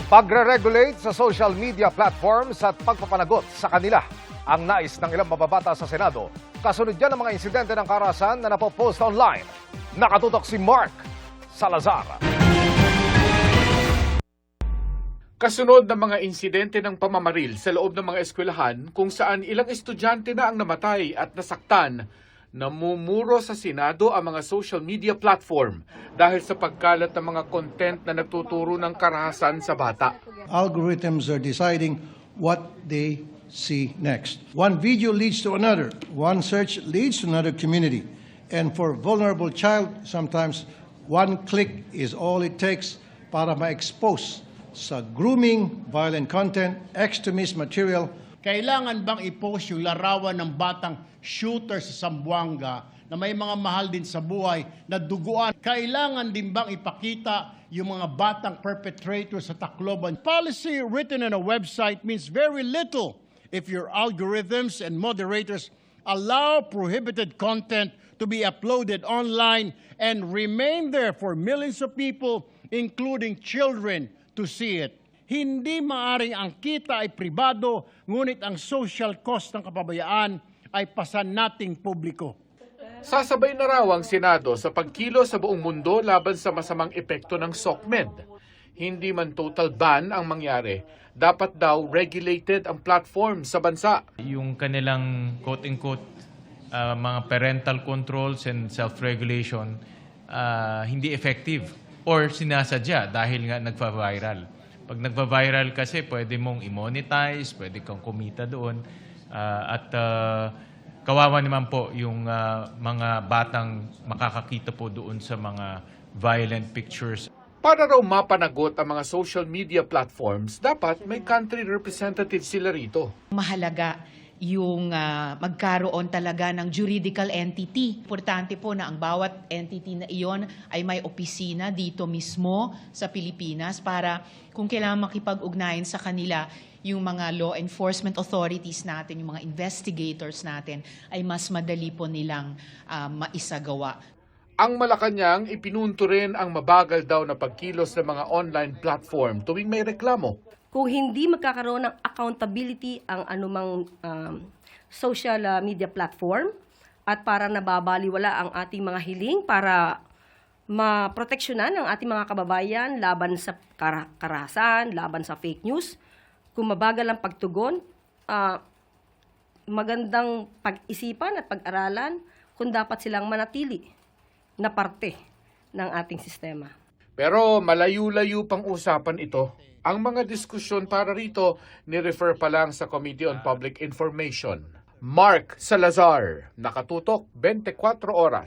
Pagre-regulate sa social media platforms at pagpapanagot sa kanila ang nais ng ilang mababata sa Senado. Kasunod yan ang mga insidente ng karahasan na napopost online. Nakatutok si Mark Salazar. Kasunod ng mga insidente ng pamamaril sa loob ng mga eskwelahan kung saan ilang estudyante na ang namatay at nasaktan, namumuro sa Senado ang mga social media platform dahil sa pagkalat ng mga content na nagtuturo ng karahasan sa bata. Algorithms are deciding what they see next. One video leads to another. One search leads to another community. And for vulnerable child, sometimes one click is all it takes para ma-expose sa grooming, violent content, extremist material. Kailangan bang i-post yung larawan ng batang shooter sa Zamboanga na may mga mahal din sa buhay na duguan? Kailangan din bang ipakita yung mga batang perpetrators sa Tacloban? Policy written on a website means very little if your algorithms and moderators allow prohibited content to be uploaded online and remain there for millions of people, including children, to see it. Hindi maaring ang kita ay pribado, ngunit ang social cost ng kapabayaan ay pasan nating publiko. Sasabay na raw ang Senado sa pagkilos sa buong mundo laban sa masamang epekto ng SOCMED. Hindi man total ban ang mangyari, dapat daw regulated ang platform sa bansa. Yung kanilang quote-unquote mga parental controls and self-regulation hindi effective or sinasadya dahil nga nagpa-viral. Pag nagpa-viral kasi pwede mong i-monetize, pwede kang kumita doon at kawawa naman po yung mga batang makakakita po doon sa mga violent pictures. Para raw mapanagot ang mga social media platforms, dapat may country representative sila rito. Mahalaga yung magkaroon talaga ng juridical entity. Importante po na ang bawat entity na iyon ay may opisina dito mismo sa Pilipinas para kung kailangan makipag-ugnayan sa kanila, yung mga law enforcement authorities natin, yung mga investigators natin, ay mas madali po nilang maisagawa. Ang Malacanang ipinunto rin ang mabagal daw na pagkilos ng mga online platform tuwing may reklamo. Kung hindi magkakaroon ng accountability ang anumang social media platform at para nababaliwala ang ating mga hiling para maproteksyonan ang ating mga kababayan laban sa karahasan, laban sa fake news, kung mabagal ang pagtugon, magandang pag-isipan at pag-aralan kung dapat silang manatili na parte ng ating sistema. Pero malayo-layo pang usapan ito. Ang mga diskusyon para rito ni-refer pa lang sa Committee on Public Information. Mark Salazar, nakatutok 24 oras.